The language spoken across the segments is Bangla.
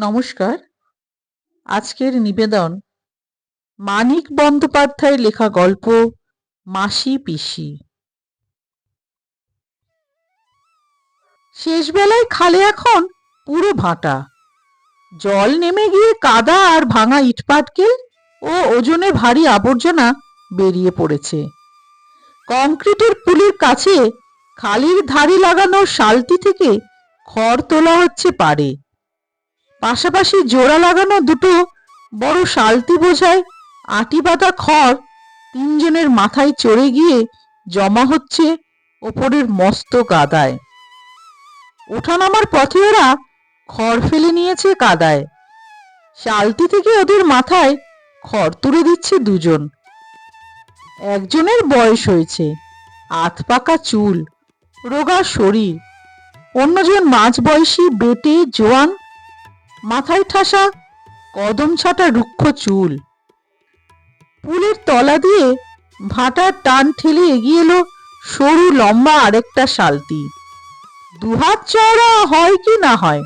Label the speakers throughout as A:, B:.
A: নমস্কার। আজকের নিবেদন মানিক বন্দ্যোপাধ্যায়ের লেখা গল্প মাসি পিসি। শেষবেলায় খালে এখন পুরো ভাঁটা। জল নেমে গিয়ে কাদা আর ভাঙা ইটপাটকেল ও ওজনে ভারী আবর্জনা বেরিয়ে পড়েছে। কংক্রিটের পুলির কাছে খালির ধারে লাগানো শালটি থেকে খড় তোলা হচ্ছে পাড়ে। পাশাপাশি জোড়া লাগানো দুটো বড় শালতি বোঝায় আটি বাঁধা খড় তিনজনের মাথায় চড়ে গিয়ে জমা হচ্ছে ওপরের মস্ত কাদায়। ওঠানামার পথে ওরা খড় ফেলে নিয়েছে কাদায়। শালতি থেকে ওদের মাথায় খড় তুলে দিচ্ছে দুজন। একজনের বয়স হয়েছে, আধ পাকা চুল, রোগা শরীর। অন্যজন মাঝবয়সী, বেটে, জোয়ান, মাথায় ঠাসা কদম ছাটা রুক্ষ চুল। পুলের তলা দিয়ে ভাটার টান ঠেলে এগিয়ে এলো সরু লম্বা আরেকটা শালতি। দুহাত চওড়া হয় কি না হয়।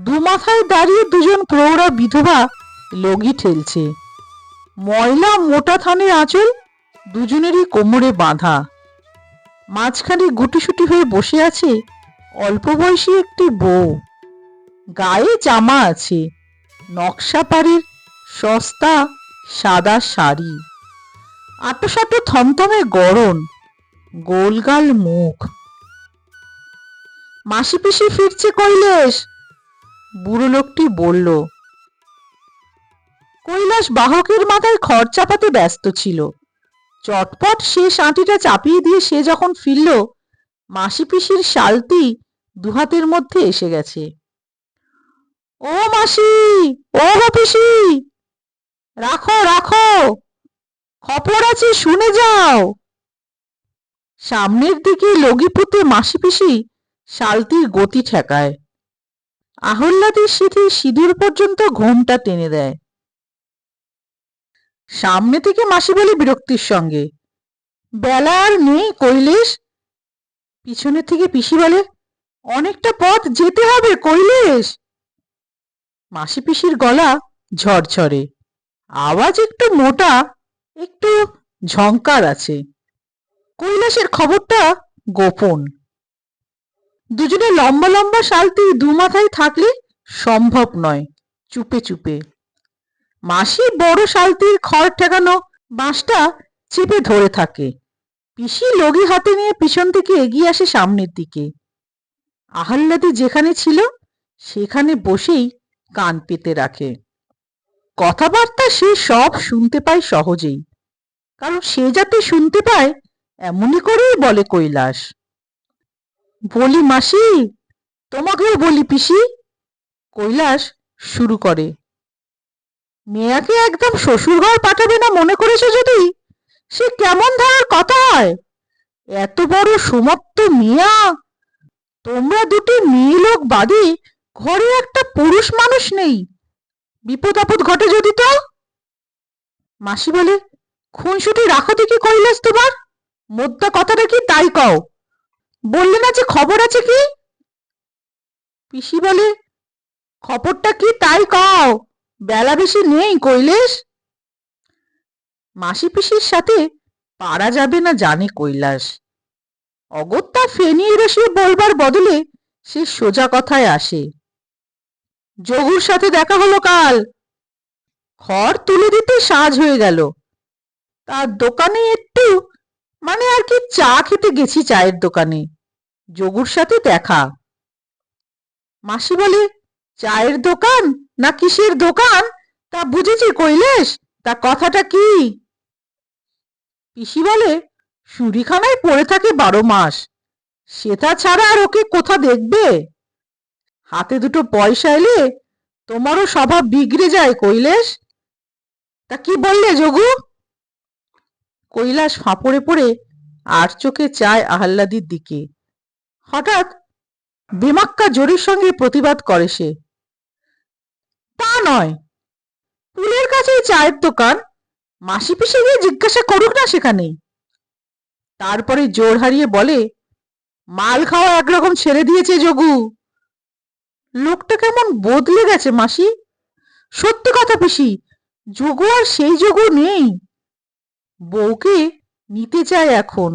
A: দুমাথায় দাঁড়িয়ে দুজন প্রৌঢ়া বিধবা লগি ঠেলছে। ময়লা মোটা থানের আঁচল দুজনেরই কোমরে বাঁধা। মাঝখানে গুটিসুটি হয়ে বসে আছে অল্প বয়সী একটি বউ। গায়ে জামা আছে, নকশা পাড়ের সস্তা সাদা শাড়ি, আটোসাটো থমথমে গড়ন, গোলগাল মুখ। মাসি পিসি ফিরছে কৈলাস, বুড়ো লোকটি বলল। কৈলাস বাহকের মাথায় খড় চাপাতে ব্যস্ত ছিল। চটপট শেষ আঁটিটা চাপিয়ে দিয়ে সে যখন ফিরল, মাসি পিসির শালতি দুহাতের মধ্যে এসে গেছে। ও মাসি, ও পিসি, রাখো রাখো, খবর আছে শুনে যাও। সামনের দিকে লগি পুঁতে মাসি পিসি শালতির গতি ঠেকায়। আহ্লাদের সিঁথি সিঁদুর পর্যন্ত ঘোমটা টেনে দেয়। সামনে থেকে মাসি বলে বিরক্তির সঙ্গে, বেলা আর নেই কৈলাস। পিছনে থেকে পিসি বলে, অনেকটা পথ যেতে হবে কৈলাস। মাসি পিসির গলা ঝরঝরে, আওয়াজ একটু মোটা, একটু ঝংকার আছে। কৈলাসের খবরটা গোপন। দুজনে লম্বা লম্বা শালতি দুমাথায় থাকলে সম্ভব নয় চুপে চুপে। মাসি বড় শালতির খড় ঠেকানো বাঁশটা চেপে ধরে থাকে। পিসি লগি হাতে নিয়ে পিছন থেকে এগিয়ে আসে সামনের দিকে। আহ্লাদি যেখানে ছিল সেখানে বসেই কান পেতে রাখে। কথাবার্তা সে সব শুনতে পায় সহজেই, কারণ সে যাতে শুনতে পায় এমনই করেই বলে কৈলাস। বলি মাসি, তোমাকেও বলি পিসি। কৈলাস শুরু করে, মেয়াকে একদম শ্বশুরঘর পাঠাবে না মনে করেছো যদি, সে কেমন ধারার কথা হয়? এত বড় সুমত্ত মিয়া, তোমরা দুটি মেয়ে লোক বাদে ঘরে একটা পুরুষ মানুষ নেই। বিপদ আপদ ঘটে যদি তো? মাসি বলে, খুনসুটি রাখো দেখি কৈলাস তোমার, মোদ্দা কথাটা কি তাই কও। বললে না যে খবর আছে কি? পিসি বলে, খবরটা কি তাই কও, বেলা বেশি নেই কৈলাস। মাসি পিসির সাথে পারা যাবে না জানে কৈলাস। অগত্যা ফেনিয়ে রসিয়ে বলবার বদলে সে সোজা কথায় আসে। যোগুর সাথে দেখা হলো কাল, খড় তুলে দিতে সাজ হয়ে গেল। তার দোকানে একটু, মানে আর কি, চা খেতে গেছি চায়ের দোকানে, যোগুর সাথে দেখা। মাসি বলে, চায়ের দোকান না কিসের দোকান তা বুঝেছি কৈলাস, তা কথাটা কি? পিসি বলে, শুরিখানায় পড়ে থাকে 12 মাস, সেটা ছাড়া আর ওকে কোথা দেখবে? হাতে দুটো পয়সা এলে তোমারও স্বভাব বিগড়ে যায় কৈলাস। তা কি বললে যোগু? কৈলাস ফাঁপড়ে পড়ে আর চোখে চায় আহ্লাদির দিকে। হঠাৎ বেমাক্কা জোরের সঙ্গে প্রতিবাদ করে সে, তা নয়, পুলের কাছেই চায়ের দোকান, মাসি পিসি গিয়ে জিজ্ঞাসা করুক না সেখানেই। তারপরে জোর হারিয়ে বলে, মাল খাওয়া একরকম ছেড়ে দিয়েছে যোগু। লোকটা কেমন বদলে গেছে মাসি। সত্যি কথা পিসি, যোগু আর সেই যোগু নেই। বউকে নিতে চায় এখন।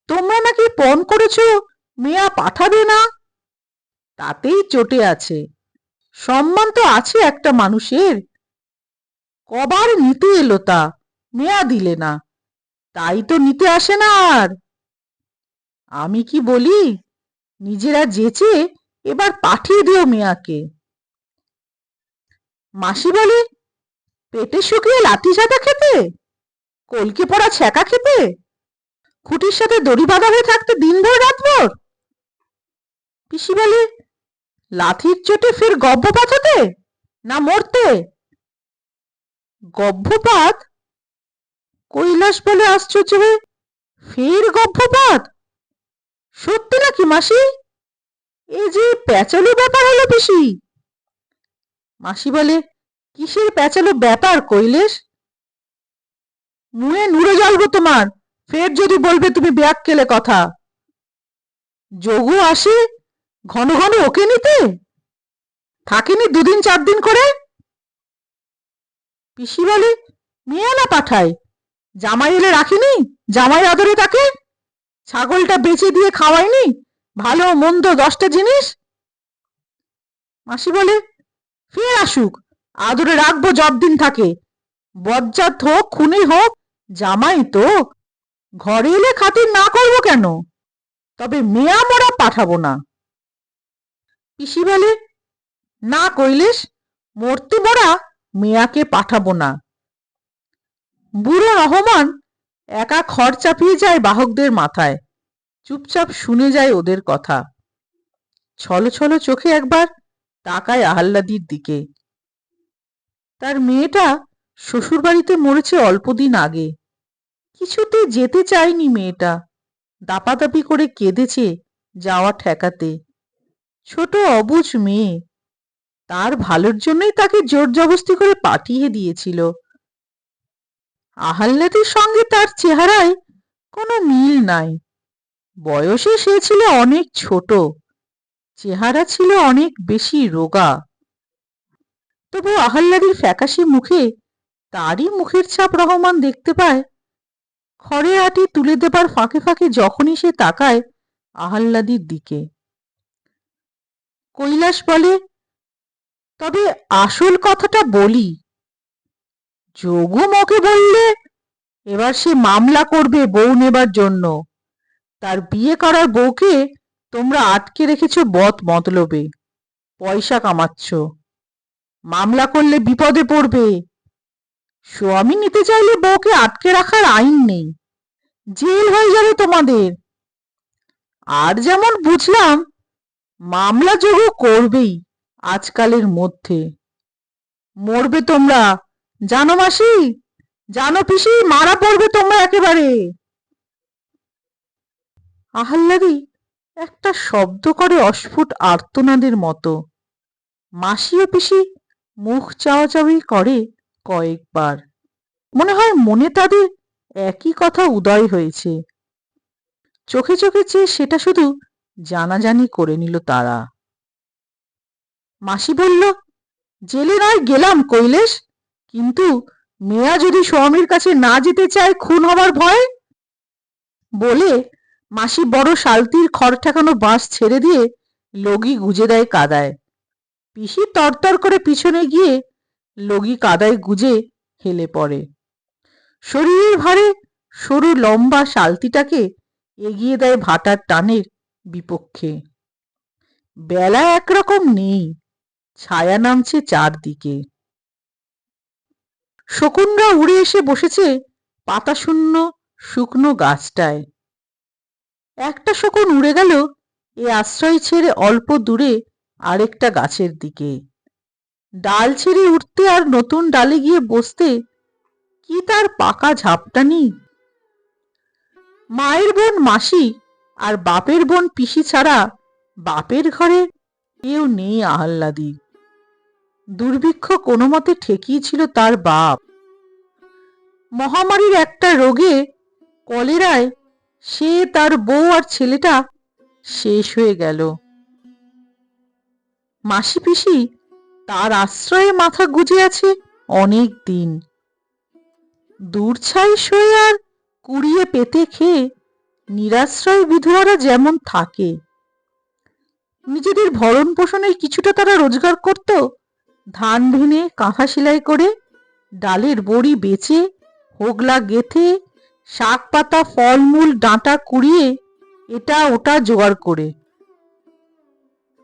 A: তোমরা নাকি পণ করেছো মেয়া পাঠাবে না, তাতেই চটে আছে। সম্মান তো আছে একটা মানুষের। কবার নিতে এলো তা, মেয়া দিলে না, তাই তো নিতে আসে না আর। আমি কি বলি, নিজেরা যেচে এবার পাঠিয়ে দিও মেয়াকে। মাসি বলে, পেটে শুকিয়ে লাঠি সাদা খেতে, কলকে পড়া ছ্যাঁকা খেতে, খুঁটির সাথে দড়ি বাঁধা হয়ে থাকতে দিনভর রাতভর। পিসি বলে, লাঠির চোটে ফের গর্ভপাত হতে, না মরতে। গর্ভপাত? কৈলাস বলে আশ্চর্য হয়ে, ফের গর্ভপাত? সত্যি নাকি মাসি? এ যে প্যাচালো ব্যাপার হলো পিসি। মাসি বলে, কিসের প্যাচালো ব্যাপার কৈলেশ? মুয়ে নুড়ে জ্বলবো তোমার, ফের যদি বলবে তুমি ব্যাককেলে কথা। যোগু আসে ঘন ঘন ওকে নিতে, থাকেনি দুদিন 4 দিন করে। পিসি বলে, মেয়ে না পাঠায়, জামাই এলে রাখিনি, জামাই আদরে তাকে। ছাগলটা বেচে দিয়ে খাওয়াইনি, ভালো মন্দ 10টা জিনিস। মাসি বলে, ফের আসুক, আদরে রাখবো যতদিন থাকে। বজ্জাত হোক খুনি হোক, জামাই তো, ঘরে এলে খাতির না করবো কেন? তবে মেয়া মোরা পাঠাবো না। পিসি বলে, না কৈলেশ, মরতে মোরা মেয়াকে পাঠাবো না। বুড়ো রহমান একা খড় চাপিয়ে যায় বাহকদের মাথায়, চুপচাপ শুনে যায় ওদের কথা। ছলো ছলো চোখে একবার তাকায় আহ্লাদির দিকে। তার মেয়েটা শ্বশুরবাড়িতে মরেছে অল্পদিন আগে। কিছুতে যেতে চায়নি মেয়েটা, দাপাদাপি করে কেঁদেছে যাওয়া ঠেকাতে। ছোট অবুঝ মেয়ে, তার ভালোর জন্যই তাকে জোর জবস্তি করে পাঠিয়ে দিয়েছিল। আহ্লাদের সঙ্গে তার চেহারায় কোনো মিল নাই। বয়সে সে ছিল অনেক ছোট, চেহারা ছিল অনেক বেশি রোগা। তবু আহ্লাদির ফ্যাকাশে মুখে তারই মুখের ছাপ রহমান দেখতে পায়। খড়ের আঁটি তুলে দেবার ফাঁকে ফাঁকে যখনই সে তাকায় আহ্লাদির দিকে। কৈলাস বলে, তবে আসল কথাটা বলি। যোগু ওকে বললে এবার সে মামলা করবে বউ নেবার জন্য। তার বিয়ে করার বউকে তোমরা আটকে রেখেছো বদ মতলবে, পয়সা কামাচ্ছ। মামলা করলে বিপদে পড়বে। স্বামী নিতে চাইলে বউকে আটকে রাখার আইন নেই, জেল হয়ে যাবে তোমাদের। আর যেমন বুঝলাম, মামলা যোগু করবেই আজকালের মধ্যে। মরবে তোমরা, জানো মাসি, জানো পিসি, মারা পড়বে তোমরা একেবারে। আহ্লাদি একটা শব্দ করে অস্ফুট আর্তনাদের মতো। মাসি ও পিসি মুখ চাওয়াচাওয়ি করে কয়েকবার। মনে হয় মনে তাদের একই কথা উদয় হয়েছে। চোখে চোখে চেয়ে সেটা শুধু জানাজানি করে নিল তারা। মাসি বলল, জেলে নয় গেলাম কৈলেশ, কিন্তু মেয়া যদি স্বামীর কাছে না যেতে চায় খুন হবার ভয়। বলে মাসি বড় শালতির খড় ঠেকানো বাঁশ ছেড়ে দিয়ে লগি গুজে দেয় কাদায়। পিসি তরতর করে পিছনে গিয়ে লগি কাদায় গুজে হেলে পড়ে। শরীরের ভারে সরু লম্বা শালতিটাকে এগিয়ে দেয় ভাটার টানের বিপক্ষে। বেলা একরকম নেই, ছায়া নামছে চারদিকে। শকুনরা উড়ে এসে বসেছে পাতাশূন্য শুকনো গাছটায়। একটা শকুন উড়ে গেল এ আশ্রয় ছেড়ে অল্প দূরে আরেকটা গাছের দিকে। ডাল ছেড়ে উঠতে আর নতুন ডালে গিয়ে বসতে কি তার পাকা ঝাপটানি। মায়ের বোন মাসি আর বাপের বোন পিসি ছাড়া বাপের ঘরে কেউ নেই আহ্লাদি। দুর্ভিক্ষ কোনো মতে ঠেকিয়েছিল তার বাপ। মহামারীর একটা রোগে, কলেরায়, সে, তার বউ আর ছেলেটা শেষ হয়ে গেল। মাসি পিসি তার আশ্রয়ে মাথা গুজে আছে অনেক দিন। দূরছাই সয়ে আর কুড়িয়ে পেতে খেয়ে নিরাশ্রয় বিধবারা যেমন থাকে, নিজেদের ভরণ পোষণের কিছুটা তারা রোজগার করত ধান ভেনে কাঁথা সেলাই করে, ডালের বড়ি বেচে, হোগলা গেথে, শাক পাতা ফলমূল ডাঁটা কুড়িয়ে এটা ওটা জোগাড় করে।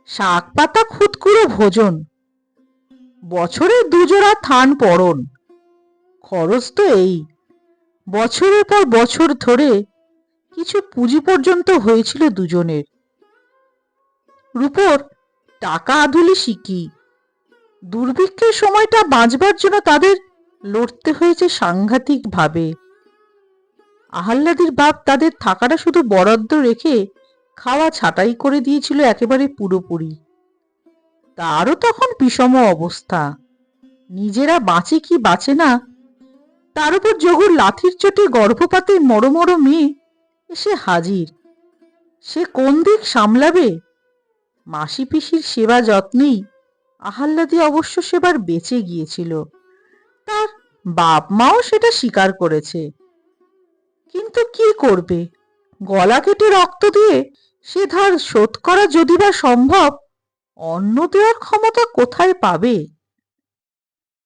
A: শাক পাতা খুদকুড়ো ভোজন, বছরে দুজোড়া থান পড়ন, খরচ তো এই। বছরের পর বছর ধরে কিছু পুঁজি পর্যন্ত হয়েছিল দুজনের। রূপর টাকা আধুলি শিখি, দুর্ভিক্ষের সময়টা বাঁচবার জন্য তাদের লড়তে হয়েছে সাংঘাতিক ভাবে। আহ্লাদির বাপ তাদের থাকাটা শুধু বরাদ্দ রেখে খাওয়া ছাঁটাই করে দিয়েছিল একেবারে পুরোপুরি। তারও তখন বিষম অবস্থা, নিজেরা বাঁচে কি বাঁচে না, তার উপর যোগুর লাথির চোটে গর্ভপাতে মরো মরো মেয়ে এসে হাজির। সে কোন দিক সামলাবে? মাসি পিসির সেবা যত্নেই আহ্লাদি অবশ্য সেবার বেঁচে গিয়েছিল, তার বাপ মাও সেটা স্বীকার করেছে। কিন্তু কি করবে, গলা কেটে রক্ত দিয়ে সে ধার শোধ করা যদি বা সম্ভব, অন্ন দেওয়ার ক্ষমতা কোথায় পাবে?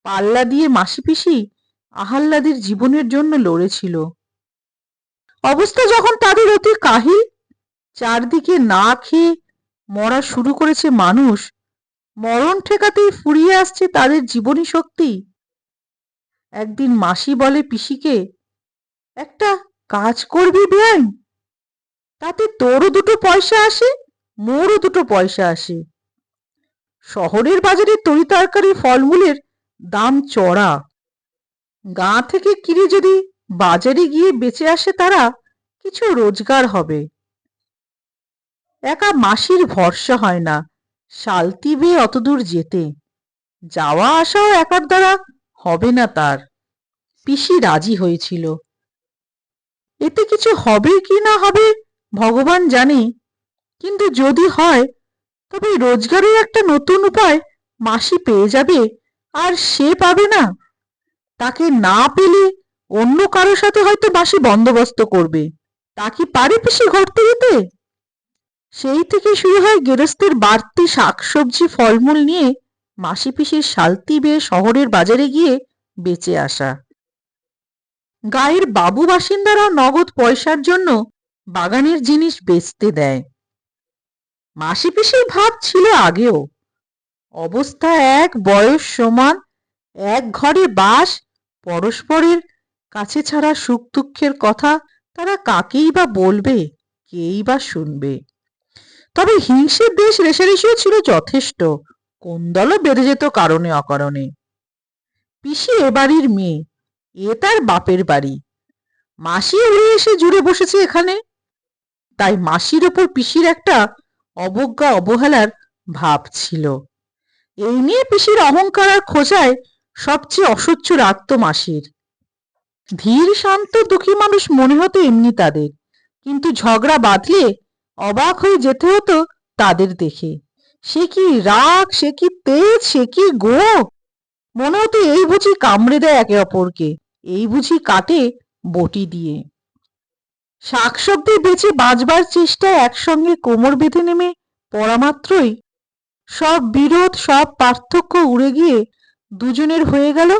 A: পাল্লা দিয়ে মাসি পিসি আহ্লাদির জীবনের জন্য লড়েছিল। অবস্থা যখন তাদের অতি কাহিল, চারদিকে না খেয়ে মরা শুরু করেছে মানুষ, মরণ ঠেকাতেই ফুরিয়ে আসছে তাদের জীবনী শক্তি, একদিন মাসি বলে পিসিকে, একটা কাজ করবি বেআইন, তাতে তোরও দুটো পয়সা আসে, মোরও দুটো পয়সা আসে। শহরের বাজারে তরি তরকারি ফলমূলের দাম চড়া, গাঁ থেকে কিনে যদি বাজারে গিয়ে বেঁচে আসে তারা, কিছু রোজগার হবে। একা মাসির ভরসা হয় না শালতি বেয়ে অতদূর যেতে, যাওয়া আসাও একার দ্বারা হবে না তার। পিসি রাজি হয়েছিল, এতে কিছু হবে কি না হবে ভগবান জানে, কিন্তু যদি হয় তবে রোজগারের একটা নতুন উপায় মাসি পেয়ে যাবে, আর সে পাবে না। তাকে না পেলে অন্য কারো সাথে হয়তো মাসি বন্দোবস্ত করবে। তা কি পারে পিসি ঘটতে যেতে? সেই থেকে শুরু হয় গেরস্তের বাড়তি শাকসবজি ফলমূল নিয়ে মাসি পিসির শালতি বেয়ে শহরের বাজারে গিয়ে বেচে আসা। গায়ের বাবু বাসিন্দারা নগদ পয়সার জন্য বাগানের জিনিস বেচতে দেয়। মাসি পিসির ভাব ছিল আগেও, অবস্থা এক, বয়স সমান, এক ঘরে বাস, পরস্পরের কাছে ছাড়া সুখ দুঃখের কথা তারা কাকেই বা বলবে, কেই বা শুনবে। তবে হিংসের দেশ রেশারেশিও ছিল যথেষ্ট, কোন্দলও বেড়ে যেত কারণে অকারণে। পিসি এ বাড়ির মেয়ে, এ তার বাপের বাড়ি, মাসি উড়ে এসে জুড়ে বসেছে এখানে, তাই মাসির ওপর পিসির একটা অবজ্ঞা অবহেলার ভাব ছিল। এই নিয়ে পিসির অহংকার আর খোঁজায় সবচেয়ে অসহ্য রাগত মাসির। ধীর শান্ত দুঃখী মানুষ মনে হতো এমনি তাদের, কিন্তু ঝগড়া বাঁধলে অবাক হয়ে যেতে হতো তাদের দেখে। সে কি রাগ, সে কি তেজ, সে কি গো! মনে হতো এই বুঝি কামড়ে দেয় একে অপরকে, এই বুঝি কাটে বটি দিয়ে। শাকসবজি বেচে বাঁচবার চেষ্টায় একসঙ্গে কোমর বেঁধে নেমে পড়া মাত্রই সব বিরোধ, সব পার্থক্য উড়ে গিয়ে দুজনের হয়ে গেল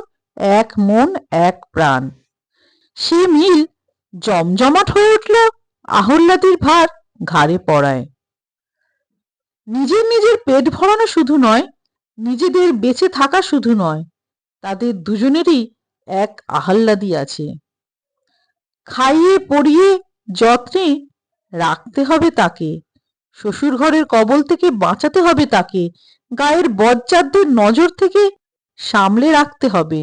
A: এক মন এক প্রাণ। সে মিল জমজমাট হয়ে উঠল আহ্লাদির ভার ঘাড়ে পড়ায়। নিজের নিজের পেট ভরানো শুধু নয়, নিজেদের বেঁচে থাকা শুধু নয়, তাদের দুজনেরই এক আহ্লাদি আছে। খাইয়ে পরিয়ে যত্নে রাখতে হবে তাকে, শ্বশুর ঘরের কবল থেকে বাঁচাতে হবে তাকে, গায়ের বজ্জাতদের নজর থেকে সামলে রাখতে হবে।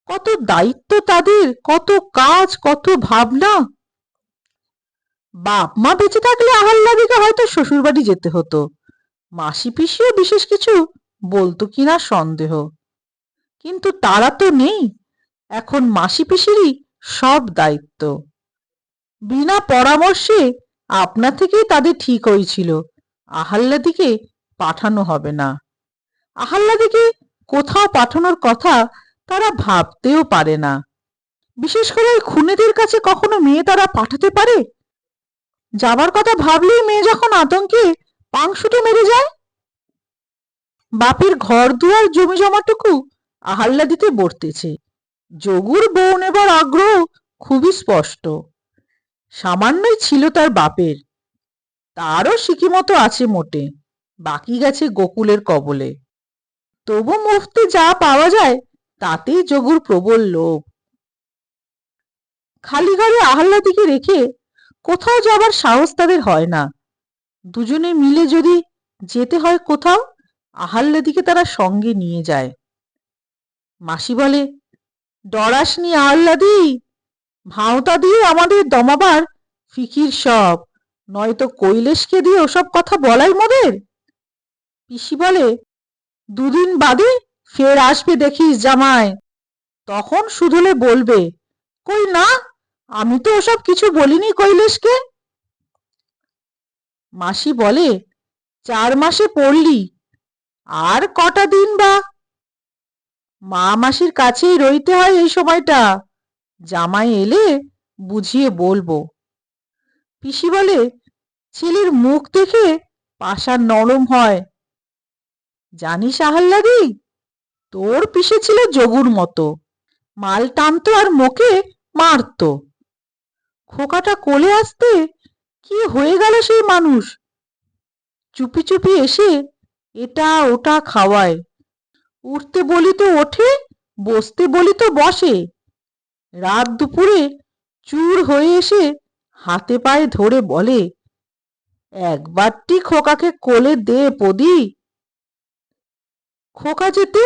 A: কত দায়িত্ব তাদের, কত কাজ, কত ভাবনা। বাপ মা বেঁচে থাকলে আহ্লাদিকে হয়তো শ্বশুর বাড়ি যেতে হতো, মাসি পিসিও বিশেষ কিছু বলতো কিনা সন্দেহ। কিন্তু তারা তো নেই, এখন মাসি পিসিরই সব দায়িত্ব। বিনা পরামর্শে আপনা থেকেই তাদের ঠিক হয়েছিল আহ্লাদিকে পাঠানো হবে না। আহ্লাদিকে কোথাও পাঠানোর কথা তারা ভাবতেও পারে না। বিশেষ করে ওই খুনেদের কাছে কখনো মেয়ে তারা পাঠাতে পারে? যাবার কথা ভাবলেই মেয়ে যখন আতঙ্কে পাংশুটে মেরে যায়। বাপের ঘর দুয়ার জমি জমাটুকু আহ্লাদিতে বর্তেছে। যোগুর বউ নেবার আগ্রহ খুবই স্পষ্ট। সামান্যই ছিল তার বাপের, তারও সিকিমতো আছে মোটে, বাকি গেছে গোকুলের কবলে। তবু মুফতে যা পাওয়া যায় তাতেই যোগুর প্রবল লোভ। খালি ঘরে আহ্লাদিকে রেখে কোথাও যাবার সাহস তাদের হয় না। দুজনে মিলে যদি যেতে হয় কোথাও, আহ্লাদিকে তারা সঙ্গে নিয়ে যায়। মাসি বলে, ডরাসনি আহ্লাদি, ভাঁওতা দিয়ে আমাদের দমাবার ফিকির সব, নয়তো কৈলেশকে দিয়ে ওসব কথা বলাই মোদের। পিসি বলে, দুদিন বাদে ফের আসবে দেখিস জামাই, তখন শুধলে বলবে, কই না, আমি তো ওসব কিছু বলিনি কৈলেশকে। মাসি বলে, 4 মাসে পড়লি, আর কটা দিন বা। মা মাসির কাছেই রইতে হয় এই সময়টা, জামাই এলে বুঝিয়ে বলবো। পিসি বলে, ছেলের মুখ দেখে পাষাণ নরম হয়। জানিস আহ্লাদি, তোর পিসে ছিল যোগুর মতো, মাল টানতো আর মোকে মারতো। খোকাটা কোলে আসতে কি হয়ে গেল সেই মানুষ, চুপি চুপি এসে এটা ওটা খাওয়ায়, উঠতে বলি তো ওঠে, বসতে বলি তো বসে। রাত দুপুরে চুর হয়ে এসে হাতে পায়ে ধরে বলে, একবারটি খোকাকে কোলে দে পদি। খোকা যেতে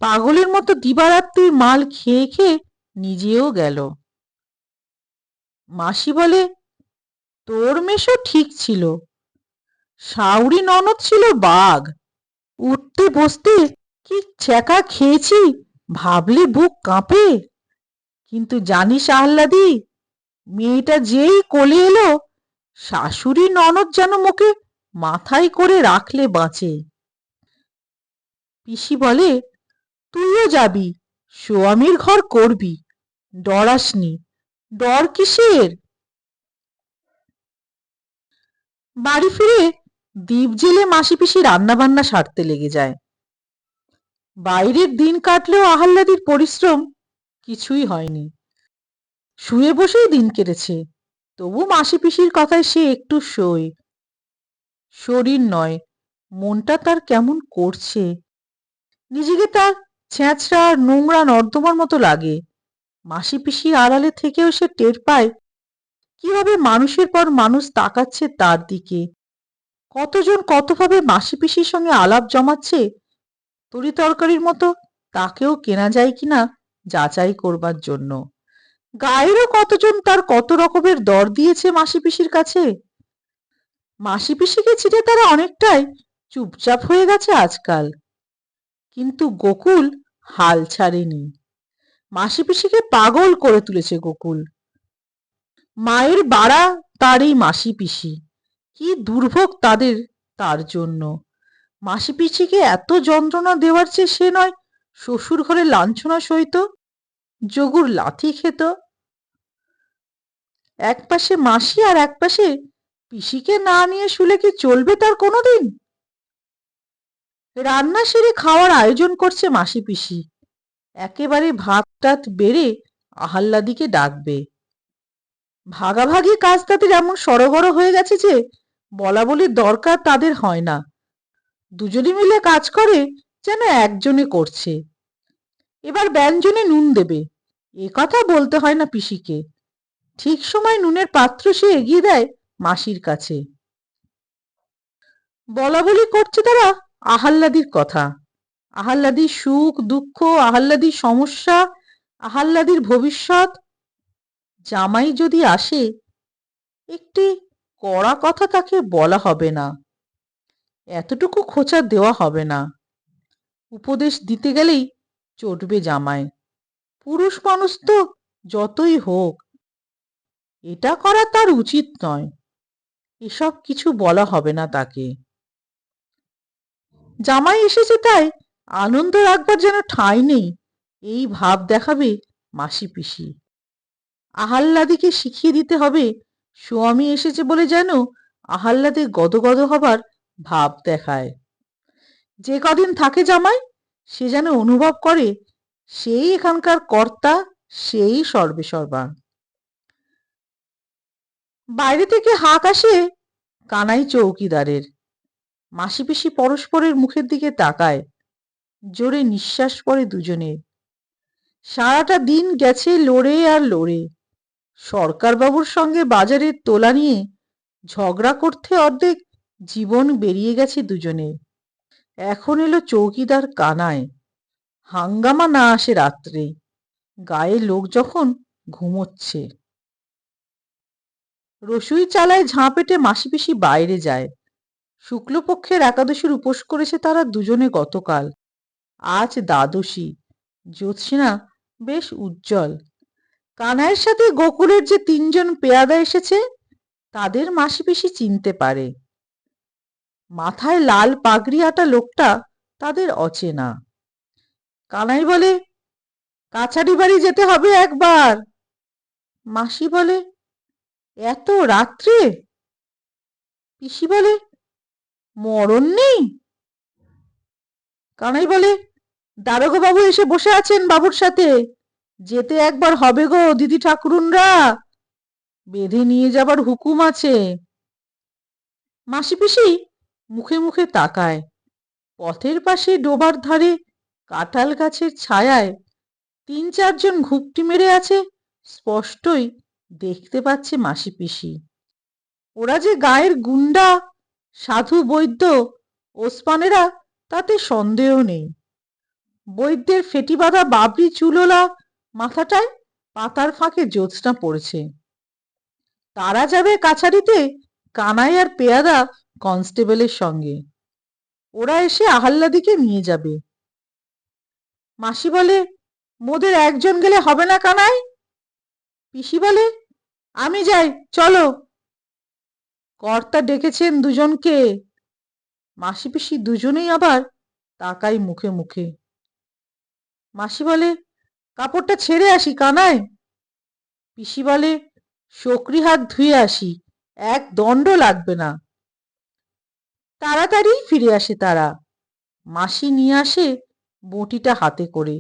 A: পাগলের মতো দিবারাত্রির মাল খেয়ে খেয়ে নিজেও গেল। মাসি বলে, তোর মেশো ঠিক ছিল, শাউরি ননদ ছিল বাঘ, উঠতে বসতে কি ছ্যাঁকা খেয়েছি ভাবলে বুক কাঁপে। কিন্তু জানিস আহ্লাদি, মেয়েটা যেই কোলে এলো, শাশুড়ি ননদ যেন মোকে মাথায় করে রাখলে বাঁচে। পিসি বলে, তুইও যাবি, স্বামীর ঘর করবি, ডরাসনি, ডর কিসের। বাড়ি ফিরে দ্বীপ জেলে মাসি পিসি রান্না বান্না সারতে লেগে যায়। বাইরের দিন কাটলেও আহ্লাদির পরিশ্রম কিছুই হয়নি, শুয়ে বসেই দিন কেটেছে। তবু মাসি পিসির কথায় সে একটু সই। শরীর নয়, মনটা তার কেমন করছে, নিজেকে তার ছেঁচড়া আর নোংরা নর্দমার মতো লাগে। মাসি পিসির আড়ালে থেকেও সে টের পায় কিভাবে মানুষের পর মানুষ তাকাচ্ছে তার দিকে, কতজন কতভাবে মাসি পিসির সঙ্গে আলাপ জমাচ্ছে, তরি তরকারির মতো তাকেও কেনা যায় কিনা যাচাই করবার জন্য। গায়েরও কতজন তার কত রকমের দর দিয়েছে মাসি পিসির কাছে। মাসি পিসিকে ছিঁড়ে তারা অনেকটাই চুপচাপ হয়ে গেছে আজকাল। কিন্তু গোকুল হাল ছাড়েনি, মাসি পিসিকে পাগল করে তুলেছে গোকুল। মায়ের বাড়া তার এই মাসি পিসি, কি দুর্ভোগ তাদের তার জন্য। মাসি পিসিকে এত যন্ত্রণা দেওয়ার চেয়ে সে নয় শ্বশুর ঘরে লাঞ্ছনা সইত, যোগুর লাথি খেত। এক পাশে মাসি আর এক পাশে পিসিকে না নিয়ে শুলে কি চলবে তার কোনোদিন। রান্না সেরে খাওয়ার আয়োজন করছে মাসি পিসি, একেবারে ভাত টাত বেড়ে আহ্লাদিকে ডাকবে। ভাগাভাগি কাজ তাদের এমন সড়গড় হয়ে গেছে যে বলা বলির দরকার তাদের হয় না, দুজনে মিলে কাজ করে যেন একজনে করছে। এবার ব্যঞ্জনে নুন দেবে, এ কথা বলতে হয় না পিসিকে, ঠিক সময় নুনের পাত্র সে এগিয়ে দেয় মাসির কাছে। বলা বলি করছে তারা আহ্লাদির কথা, আহ্লাদির সুখ দুঃখ, আহ্লাদির সমস্যা, আহ্লাদির ভবিষ্যৎ। জামাই যদি আসে, একটি কড়া কথা তাকে বলা হবে না, এতটুকু খোঁচা দেওয়া হবে না। উপদেশ দিতে গেলেই চটবে জামাই, পুরুষ মানুষ তো যতই হোক, এটা করা তার উচিত নয়, এসব কিছু বলা হবে না তাকে। জামাই এসেছে তাই আনন্দ রাখবার যেন ঠাঁই নেই, এই ভাব দেখাবে মাসি পিসি। আহ্লাদিকে শিখিয়ে দিতে হবে স্বামী এসেছে বলে যেন আহ্লাদে গদগদ হবার ভাব দেখায়। যে কদিন থাকে জামাই, সে যেন অনুভব করে সেই এখানকার কর্তা, সেই সর্বেসর্বা। বাইরে থেকে হাঁক আসে কানাই চৌকিদারের। মাসি পিসি পরস্পরের মুখের দিকে তাকায়, জোরে নিঃশ্বাস পড়ে দুজনের। সারাটা দিন গেছে লড়ে আর লড়ে। সরকার বাবুর সঙ্গে বাজারের তোলা নিয়ে ঝগড়া করতে অর্ধেক জীবন বেরিয়ে গেছে দুজনের। এখন এলো চৌকিদার কানাই। হাঙ্গামা না আসে রাত্রে, গায়ে লোক যখন ঘুমোচ্ছে। রসুই চালায় ঝাঁ পেটে মাসি পিসি বাইরে যায়। শুক্লপক্ষের একাদশীর উপোস করেছে তারা দুজনে গতকাল। আজ দ্বাদশী। জ্যোৎস্না বেশ উজ্জ্বল। কানাইয়ের সাথে গোকুলের যে 3 জন পেয়াদা এসেছে, তাদের মাসি পিসি চিনতে পারে। মাথায় লাল পাগড়ি আটা লোকটা তাদের অচেনা। কানাই বলে, কাছারি বাড়ি যেতে হবে একবার। মাসি বলে, এত রাত্রে? পিসি বলে, মরণ নেই? কানাই বলে, দারোগা বাবু এসে বসে আছেন বাবুর সাথে, যেতে একবার হবে গো দিদি ঠাকুরুনরা, বেঁধে নিয়ে যাবার হুকুম আছে। মাসি পিসি মুখে মুখে তাকায়। পথের পাশে ডোবার ধারে কাঁঠাল গাছের ছায়ায় 3-4 জন ঘুপটি মেরে আছে, স্পষ্টই দেখতে পাচ্ছে মাসি পিসি। ওরা যে গায়ের গুন্ডা, সাধু বৈদ্য ওসমানেরা, তাতে সন্দেহ নেই। বৈদ্যের ফেটি বাঁধা বাবরি চুলোলা মাথাটায় পাতার ফাঁকে জ্যোৎস্না পড়েছে। তারা যাবে কাছারিতে কানাই আর পেয়াদা কনস্টেবলের সঙ্গে। ওরা এসে আহ্লাদিকে নিয়ে যাবে। মাসি বলে, মোদের একজন গেলে হবে না কানাই? পিসি বলে, আমি যাই, চলো। কর্তা ডেকেছেন দুজনকে। মাসি পিসি দুজনেই আবার তাকাই মুখে মুখে। মাসি বলে, কাপড়টা ছেড়ে আসি কানাই। পিসি বলে, শকরি হাত ধুয়ে আসি, এক দণ্ড লাগবে না। তাড়াতাড়ি ফিরে আসে তারা। মাসি নিয়ে আসে বটিটা হাতে করে।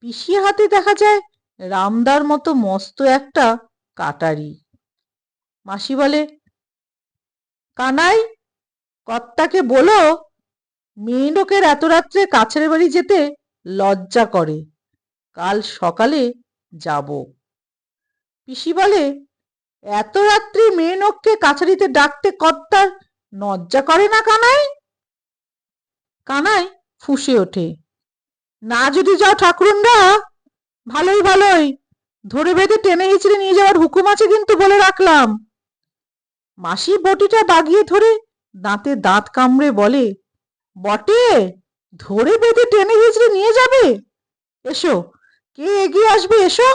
A: পিসি হাতে দেখা যায় রামদার মতো মস্ত একটা কাটারি। মাসি বলে, কানাই, কর্তাকে বলো মেয়ে লোকের এত রাত্রে কাছের বাড়ি যেতে লজ্জা করে, কাল সকালে যাব। পিসি বলে, এত রাত্রি মেয়ে লোককে কাছারিতে ডাকতে কর্তার লজ্জা করে না কানাই? কানাই ফুঁসে ওঠে, না যদি যাও ঠাকুরুনরা, ভালোই ভালোই, ধরে বেঁধে টেনে হিচড়ে নিয়ে যাওয়ার হুকুম আছে কিন্তু বলে রাখলাম। মাসি বটিটা বাগিয়ে ধরে দাঁতে দাঁত কামড়ে বলে, বটে, ধরে বেঁধে টেনে হিচড়ে নিয়ে যাবে? এসো, কে এগিয়ে আসবে এসো,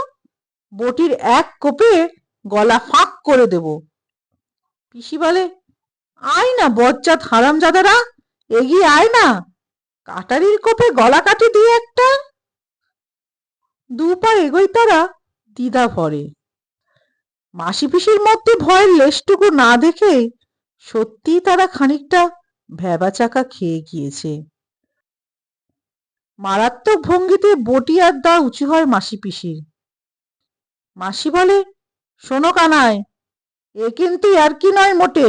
A: বটির এক কোপে গলা ফাঁক করে দেব। পিসি বলে, আয় না বজ্জাত হারামজাদারা, এগিয়ে আয় না, কাটারির কোপে গলা কাটি দিয়ে একটা। 2 পা এগোয় তারা দ্বিধা ভরে। মাসি পিসির মধ্যে ভয়ের লেশটুকু না দেখে সত্যিই তারা খানিকটা ভ্যাবাচাকা খেয়ে গিয়েছে। মারাত্মক ভঙ্গিতে বটি আর দা উঁচু হয় মাসি পিসির। মাসি বলে, শোনো কানাই, এ কিন্তু আর কি নয় মোটে।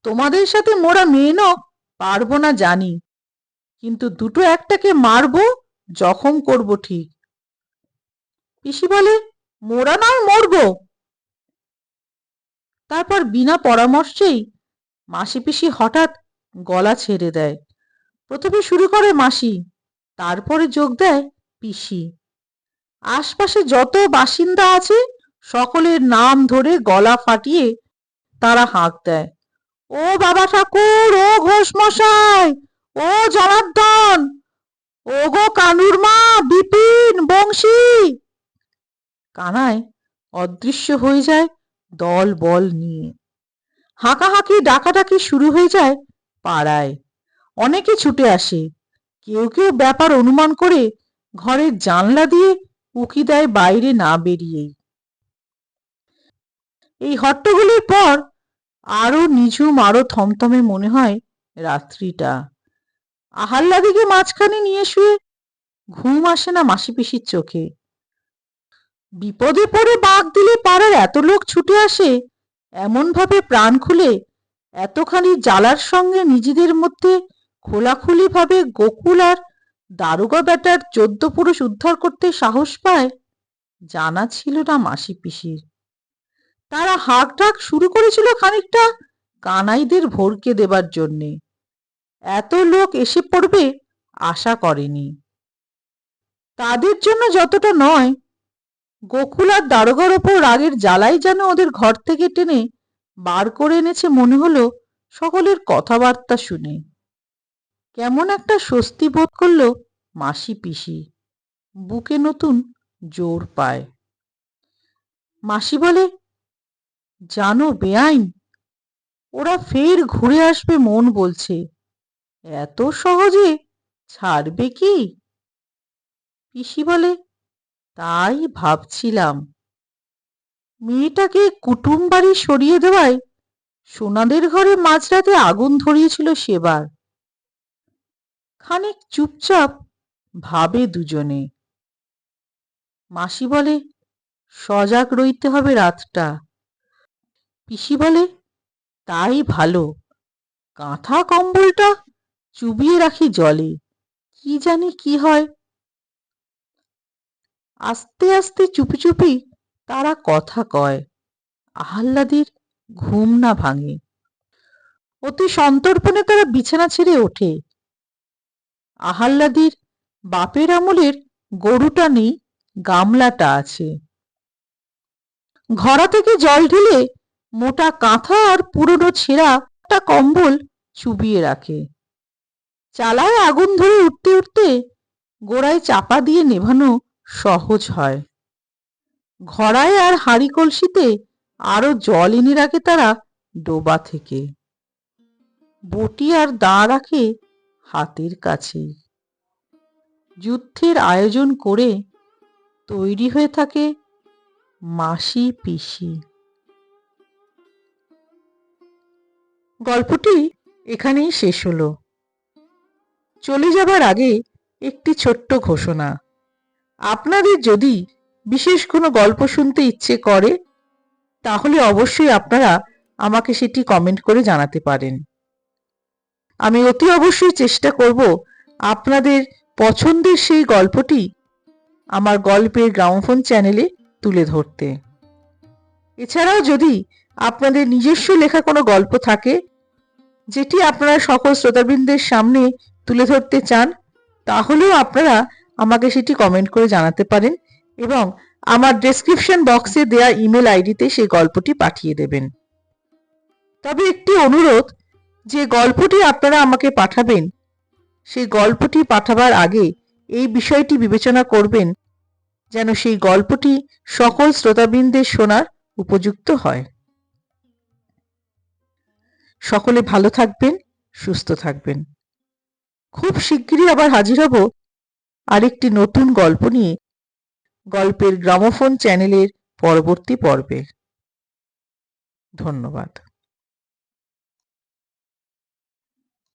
A: তোমাদের সাথে মোরা মেয়েনও পারবো না জানি, কিন্তু দুটো একটাকে মারবো, জখম করব ঠিক। পিসি বলে, মোরা নয় মরবো। তারপর বিনা পরামর্শেই মাসি পিসি হঠাৎ গলা ছেড়ে দেয়। প্রথমে শুরু করে মাসি, তারপরে যোগ দেয় পিসি। আশপাশে যত বাসিন্দা আছে সকলের নাম ধরে গলা ফাটিয়ে তারা হাঁক দেয়, ও বাবা ঠাকুর, ও ঘোষ মশাই, ও জনার্দন, ও গো কানুর মা, বিপিন, বংশী। কানাই অদৃশ্য হয়ে যায় দল বল নিয়ে। হাঁকাহাঁকি ডাকাডাকি শুরু হয়ে যায় পাড়ায়। অনেকে ছুটে আসে, কেউ কেউ ব্যাপার অনুমান করে ঘরের জানলা দিয়ে উকি দেয় বাইরে না বেরিয়েই। এই হট্টগোলের পর আরো নিঝুম, আরো থমথমে মনে হয় রাত্রিটা। আহাল্লাদিকে মাঝখানে নিয়ে শুয়ে ঘুম আসে না মাসি পিসির চোখে। বিপদে পড়ে বাঁক দিলে পাড়ার এত লোক ছুটে আসে, এমন ভাবে প্রাণ খুলে এতখানি জ্বালার সঙ্গে নিজেদের মধ্যে খোলাখুলি ভাবে গোকুল আর দারোগা বেটার 14 পুরুষ উদ্ধার করতে সাহস পায়, জানা ছিল না মাসি পিসির। তারা হাঁক ডাক শুরু করেছিল খানিকটা কানাইদের ভরকে দেবার জন্যে। এত লোক এসে পড়বে আশা করেনি। তাদের জন্য যতটা নয়, গোকুল আর দারোগার ওপর রাগের জ্বালাই যেন ওদের ঘর থেকে টেনে বার করে এনেছে মনে হলো সকলের কথাবার্তা শুনে। কেমন একটা স্বস্তি বোধ করলো মাসি পিসি, বুকে নতুন জোর পায়। মাসি বলে, জানো বেআইন, ওরা ফের ঘুরে আসবে মন বলছে। এত সহজে ছাড়বে কি? পিসি বলে, তাই ভাবছিলাম। মেয়েটাকে কুটুম বাড়ি সরিয়ে দেওয়ায় সোনাদের ঘরে মাঝরাতে আগুন ধরিয়েছিল সেবার। খানিক চুপচাপ ভাবে দুজনে। মাসি বলে, সজাগ রইতে হবে রাতটা। পিসি বলে, তাই ভালো, কাঁথা কম্বলটা চুবিয়ে রাখি জলে, কি জানি কি হয়। আস্তে আস্তে চুপি চুপি তারা কথা কয়। আহ্লাদির ঘুম না ভাঙে। অতি সন্তর্পণে তারা বিছানা ছেড়ে ওঠে। আহ্লাদির বাপের আমলের গরুটা নেই, গামলাটা আছে। ঘড়া থেকে জল ঢেলে মোটা কাঁথা আর পুরনো ছেঁড়া একটা কম্বল চুবিয়ে রাখে। চালায় আগুন ধরে উঠতে উঠতে গোড়ায় চাপা দিয়ে নেভানো সহজ হয়। ঘড়ায় আর হাঁড়ি কলসিতে আরো জল এনে রাখে তারা ডোবা থেকে। বটি আর দা রাখে হাতের কাছেই। যুদ্ধের আয়োজন করে তৈরি হয়ে থাকে মাসি পিসি। গল্পটি এখানেই শেষ হলো। চলে যাবার আগে একটি ছোট্ট ঘোষণা। আপনাদের যদি বিশেষ কোনো গল্প শুনতে ইচ্ছে করে, তাহলে অবশ্যই আপনারা আমাকে সেটি কমেন্ট করে জানাতে পারেন। আমি অতি অবশ্যই চেষ্টা করব আপনাদের পছন্দের সেই গল্পটি আমার গল্পের গ্রামোফোন চ্যানেলে তুলে ধরতে। এছাড়াও যদি আপনাদের নিজস্ব লেখা কোনো গল্প থাকে, যেটি আপনারা সকল শ্রোতাবৃন্দের সামনে তুলে ধরতে চান, তাহলেও আপনারা আমাকে সেটি কমেন্ট করে জানাতে পারেন এবং আমার ডেসক্রিপশন বক্সে দেয়া ইমেল আইডিতে সেই গল্পটি পাঠিয়ে দেবেন। তবে একটি অনুরোধ, যে গল্পটি আপনারা আমাকে পাঠাবেন, সেই গল্পটি পাঠাবার আগে এই বিষয়টি বিবেচনা করবেন যেন সেই গল্পটি সকল শ্রোতাবৃন্দের শোনার উপযুক্ত হয়। সকলে ভালো থাকবেন, সুস্থ থাকবেন। খুব শিগগিরই আবার হাজির হব আরেকটি নতুন গল্প নিয়ে গল্পের গ্রামোফোন চ্যানেলের পরবর্তী পর্বে। ধন্যবাদ।